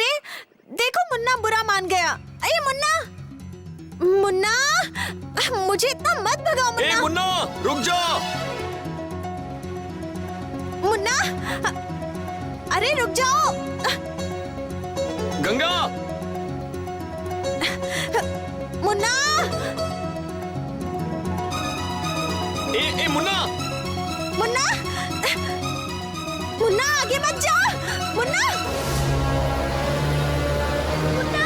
अरे देखो मुन्ना बुरा मान गया। अरे मुन्ना, मुन्ना, मुझे इतना मत भगाओ मुन्ना। ए मुन्ना, रुक जा। मुन्ना, अरे रुक जाओ। गंगा, मुन्ना, ए मुन्ना, मुन्ना, मुन्ना आगे मत जा। मुन्ना, मुन्ना,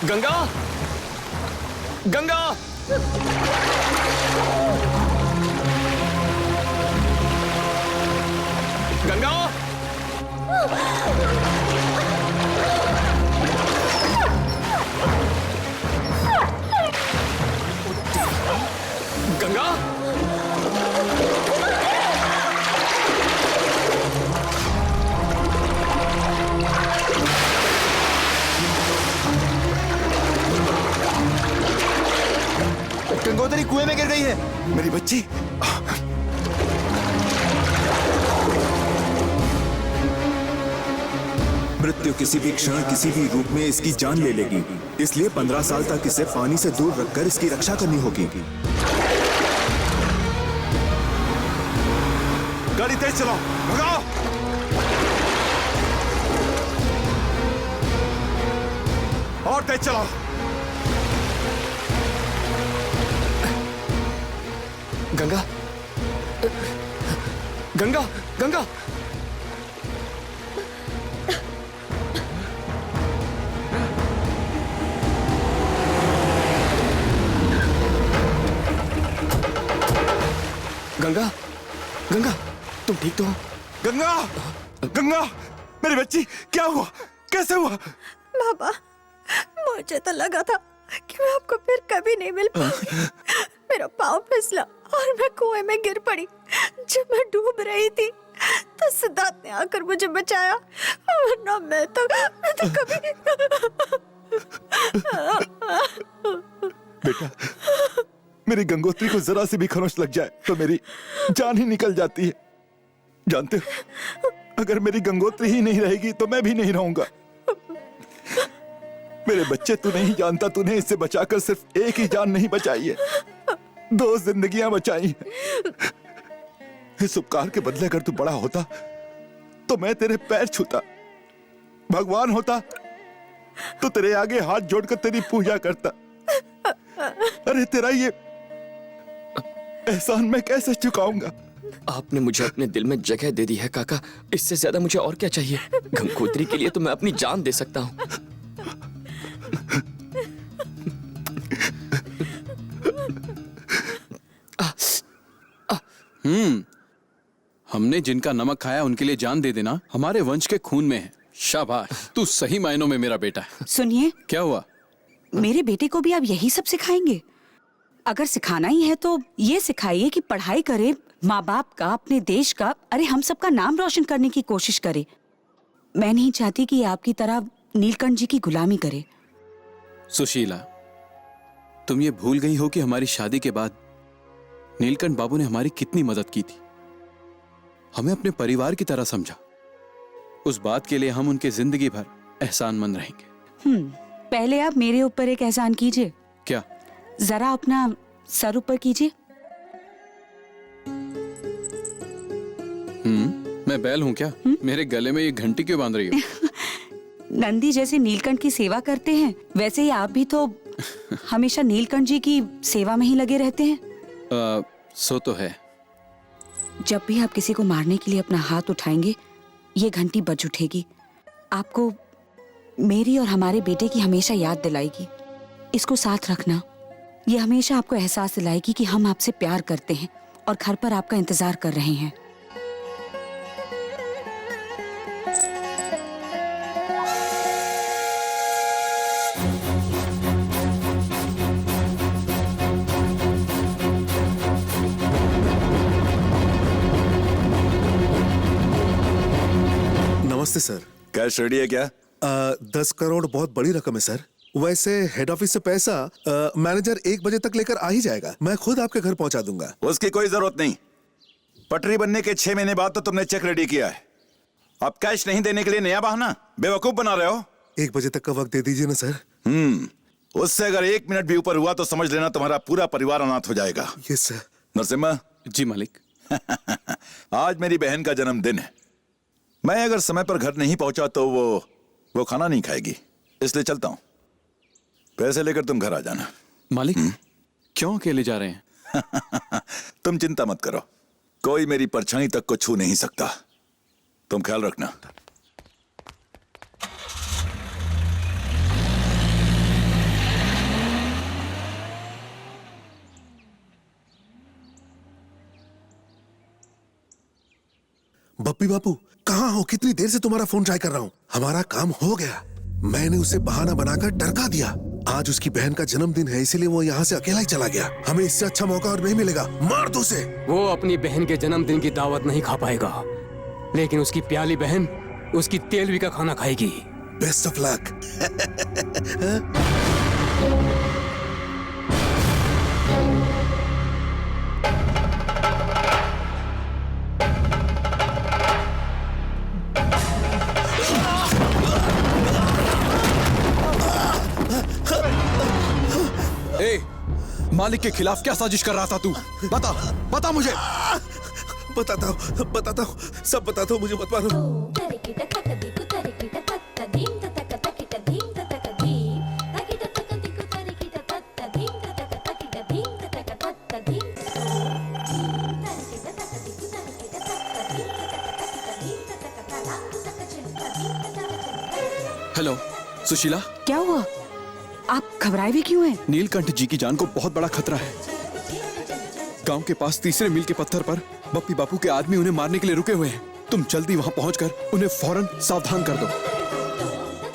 गंगा, गंगा, गंगा, गंगा, गंगोत्री कुएं में गिर गई है। मेरी बच्ची। मृत्यु किसी भी क्षण किसी भी रूप में इसकी जान ले लेगी, इसलिए 15 साल तक इसे पानी से दूर रखकर इसकी रक्षा करनी होगी। गाड़ी तेज चलाओ, भगाओ। और तेज चलाओ। गंगा, गंगा, गंगा, गंगा, गंगा, तुम ठीक तो हो? गंगा, गंगा, मेरी बच्ची, क्या हुआ? कैसे हुआ? बाबा, मुझे तो लगा था कि मैं आपको फिर कभी नहीं मिल पाऊंगी। मेरा पाँव फिसला और मैं कुएं में गिर पड़ी। जब मैं डूब रही थी तो सिद्धार्थ ने आकर मुझे बचाया, वरना मैं तो कभी। बेटा, मेरी गंगोत्री को जरा सी भी खरोंच लग जाए तो मेरी जान ही निकल जाती है। जानते हो, अगर मेरी गंगोत्री ही नहीं रहेगी तो मैं भी नहीं रहूंगा। मेरे बच्चे, तू नहीं जानता, तूने इससे बचाकर सिर्फ एक ही जान नहीं बचाई है, 2 जिंदगियां बचाई हैं। इस उपकार के बदले अगर तू बड़ा होता तो मैं तेरे पैर छूता, भगवान होता तो तेरे आगे हाथ जोड़कर तेरी पूजा करता। अरे तेरा ये एहसान मैं कैसे चुकाऊंगा? आपने मुझे अपने दिल में जगह दे दी है काका, इससे ज्यादा मुझे और क्या चाहिए? गंगोत्री के लिए तो मैं अपनी जान दे सकता हूँ। हमने जिनका नमक खाया उनके लिए जान दे देना हमारे वंश के खून में है। शाबाश, तू सही मायनों में मेरा बेटा है। सुनिए, क्या हुआ? मेरे बेटे को भी आप यही सब सिखाएंगे? अगर सिखाना ही है तो ये सिखाइए कि पढ़ाई करे, माँ बाप का, अपने देश का, अरे हम सबका नाम रोशन करने की कोशिश करे। मैं नहीं चाहती कि आपकी तरह नीलकंठ जी की गुलामी करे। सुशीला, तुम ये भूल गई हो कि हमारी शादी के बाद नीलकंठ बाबू ने हमारी कितनी मदद की थी। हमें अपने परिवार की तरह समझा। उस बात के लिए हम उनके जिंदगी भर एहसानमंद रहेंगे। पहले आप मेरे ऊपर एक एहसान कीजिए। क्या? जरा अपना सर ऊपर कीजिए। मैं बैल हूं क्या? मेरे गले में ये घंटी क्यों बांध रही हो? नंदी जैसे नीलकंठ की सेवा करते हैं, वैसे ही आप भी तो हमेशा नीलकंठ जी की सेवा में ही लगे रहते हैं। सो तो है। जब भी आप किसी को मारने के लिए अपना हाथ उठाएंगे, ये घंटी बज उठेगी। आपको मेरी और हमारे बेटे की हमेशा याद दिलाएगी। इसको साथ रखना। ये हमेशा आपको एहसास दिलाएगी कि हम आपसे प्यार करते हैं और घर पर आपका इंतजार कर रहे हैं। नमस्ते सर। कैश रेडी है क्या? 10 करोड़ बहुत बड़ी रकम है सर। वैसे हेड ऑफिस से पैसा मैनेजर 1 बजे तक लेकर आ ही जाएगा। मैं खुद आपके घर पहुंचा दूंगा। उसकी कोई जरूरत नहीं। पटरी बनने के 6 महीने बाद तो तुमने चेक रेडी किया है। अब कैश नहीं देने के लिए नया बहाना बेवकूफ बना रहे हो। 1 बजे तक का वक्त दे दीजिए ना सर। उससे अगर 1 मिनट भी ऊपर हुआ तो समझ लेना तुम्हारा पूरा परिवार अनाथ हो जाएगा। Yes sir. नरसिम्हा। जी मालिक। आज मेरी बहन का जन्मदिन है। मैं अगर समय पर घर नहीं पहुंचा तो वो खाना नहीं खाएगी, इसलिए चलता हूं। पैसे लेकर तुम घर आ जाना। मालिक क्यों अकेले जा रहे हैं? तुम चिंता मत करो, कोई मेरी परछाई तक को छू नहीं सकता। तुम ख्याल रखना। बप्पी बापू कहाँ हो? कितनी देर से तुम्हारा फोन ट्राई कर रहा हूँ। हमारा काम हो गया। मैंने उसे बहाना बनाकर डरका दिया। आज उसकी बहन का जन्मदिन है, इसीलिए वो यहाँ से अकेला ही चला गया। हमें इससे अच्छा मौका और नहीं मिलेगा। मार दो उसे। वो अपनी बहन के जन्मदिन की दावत नहीं खा पाएगा, लेकिन उसकी प्याली बहन उसकी तेलवी का खाना खाएगी। Best of luck. मालिक के खिलाफ क्या साजिश कर रहा था तू? बता मुझे। बताता हूँ, सब बताता हूँ, मुझे मत मारो। हेलो सुशीला। क्या हुआ? आप घबराए भी क्यों हैं? नीलकंठ जी की जान को बहुत बड़ा खतरा है। गांव के पास तीसरे मील के पत्थर पर बप्पी बापू के आदमी उन्हें मारने के लिए रुके हुए हैं। तुम जल्दी वहां पहुंचकर उन्हें फौरन सावधान कर दो।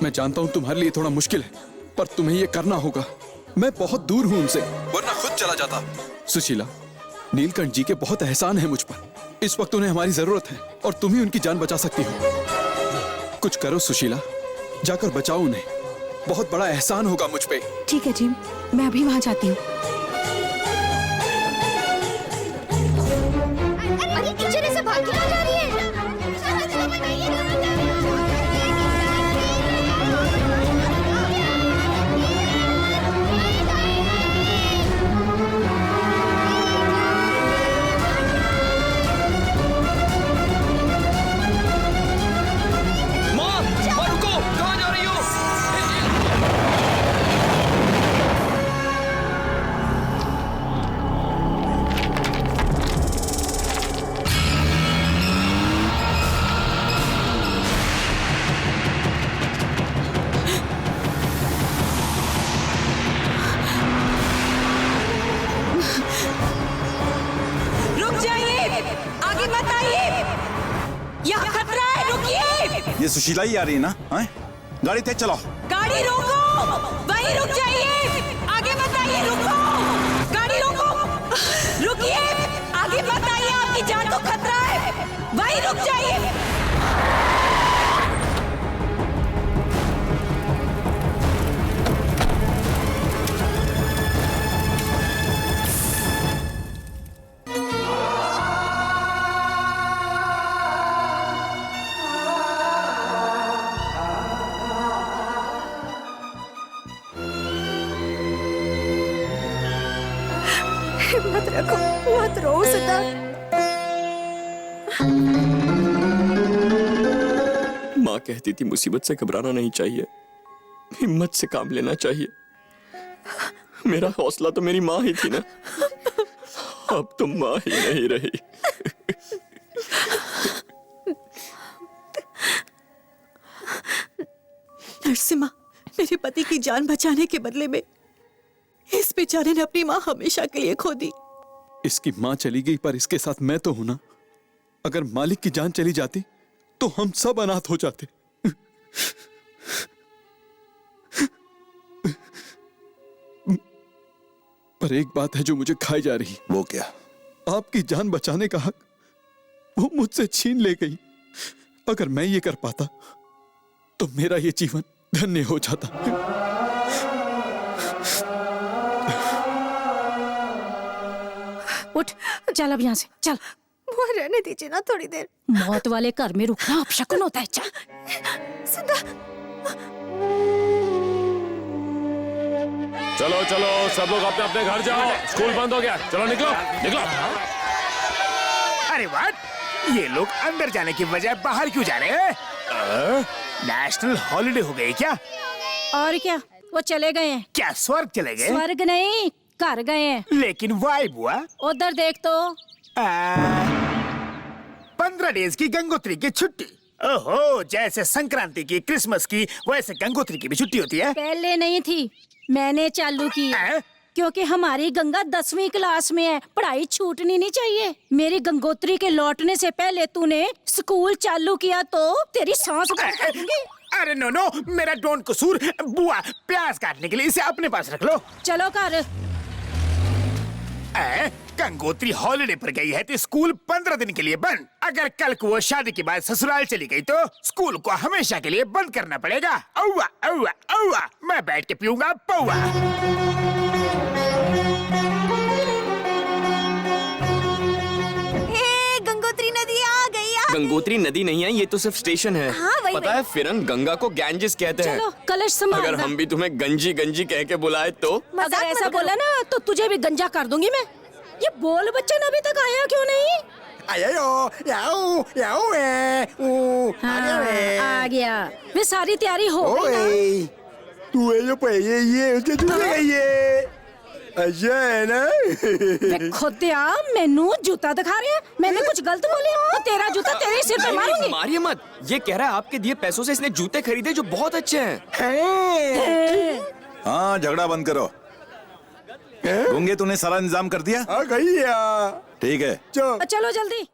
मैं जानता हूं तुम्हारे लिए थोड़ा मुश्किल है, पर तुम्हें यह करना होगा। मैं बहुत दूर हूं उनसे, वरना खुद चला जाता। सुशीला, नीलकंठ जी के बहुत एहसान है मुझ पर। इस वक्त उन्हें हमारी जरूरत है और तुम ही उनकी जान बचा सकती हो। कुछ करो सुशीला, जाकर बचाओ उन्हें। बहुत बड़ा एहसान होगा मुझ पे। ठीक है जी, मैं अभी वहां जाती हूँ। अरे टीचर ऐसे भाग क्यों जा रही है? माँ रुको, कहाँ जा रही हो? रुक जाइए, आगे मत आइए, यहाँ खतरा है, रुकिए। ये सुशीला ही आ रही है ना? हैं? गाड़ी तेज चलाओ। गाड़ी रोको, वहीं रुक जाइए, आगे मत आइए, रुको, गाड़ी रोको, रुकिए, आगे मत आइए, आपकी जान को खतरा है, वहीं रुक जाइए। हिम्मत रखो, मत रो सिद्धार्थ। माँ कहती थी मुसीबत से घबराना नहीं चाहिए, हिम्मत से काम लेना चाहिए। मेरा हौसला तो मेरी माँ ही थी ना। अब तुम माँ ही नहीं रही। नरसिम्हा, मेरे पति की जान बचाने के बदले में इस बेचारे ने अपनी माँ हमेशा के लिए खो दी। इसकी माँ चली गई, पर इसके साथ मैं तो हूं ना। अगर मालिक की जान चली जाती तो हम सब अनाथ हो जाते। पर एक बात है जो मुझे खाई जा रही। वो क्या? आपकी जान बचाने का हक वो मुझसे छीन ले गई। अगर मैं ये कर पाता तो मेरा ये जीवन धन्य हो जाता। उठ चल अब यहाँ से चल। वो रहने दीजिए ना थोड़ी देर। मौत वाले घर में रुकना अपशकुन होता है। चल सिद्धा, चलो चलो सब लोग अपने अपने घर जाओ, स्कूल बंद हो गया, चलो निकलो निकलो। अरे व्हाट, ये लोग अंदर जाने की बजाय बाहर क्यों जा रहे हैं? नेशनल हॉलिडे हो गई क्या? और क्या, वो चले गए हैं। क्या स्वर्ग चले गए? स्वर्ग नहीं, घर गए हैं। लेकिन वाई बुआ, उधर देख तो। 15 डेज की गंगोत्री की छुट्टी। ओहो, जैसे संक्रांति की, क्रिसमस की, वैसे गंगोत्री की भी छुट्टी होती है। पहले नहीं थी, मैंने चालू की है। क्योंकि हमारी गंगा 10वीं क्लास में है, पढ़ाई छूटनी नहीं चाहिए। मेरी गंगोत्री के लौटने से पहले तूने स्कूल चालू किया तो तेरी सांस बंद कर दूंगी। अरे नो नो, मेरा डोंट कसूर। बुआ, प्याज काटने के लिए इसे अपने पास रख लो। चलो कर। गंगोत्री हॉलिडे पर गई है तो स्कूल 15 दिन के लिए बंद। अगर कल को वो शादी के बाद ससुराल चली गई तो स्कूल को हमेशा के लिए बंद करना पड़ेगा। औवा औवा औवा, मैं बैठ के पीऊंगा पौवा। गंगोत्री नदी आ गई। गंगोत्री नदी नहीं है, ये तो सिर्फ स्टेशन है। हाँ, वही पता है फिरन, गंगा को गैंजेस कहते हैं। चलो कलश संभाल। अगर हम भी तुम्हें गंजी गंजी कह के बुलाए तो? अगर ऐसा बोला ना तो तुझे भी गंजा कर दूंगी मैं। ये बोल बच्चन अभी तक आया क्यों नहीं? हाँ, आ गया। वे सारी तैयारी हो गई ना? वे खुदिया मैनू जूता दिखा रहे हैं। मैंने कुछ गलत बोले तो तेरा जूता तेरे सिर पे मारूंगी। मारिए मत, ये कह रहा है आपके दिए पैसों से इसने जूते खरीदे जो बहुत अच्छे हैं। हाँ, झगड़ा बंद करो। गूंगे, तूने सारा इंतजाम कर दिया? आ गई। ठीक है। चलो जल्दी।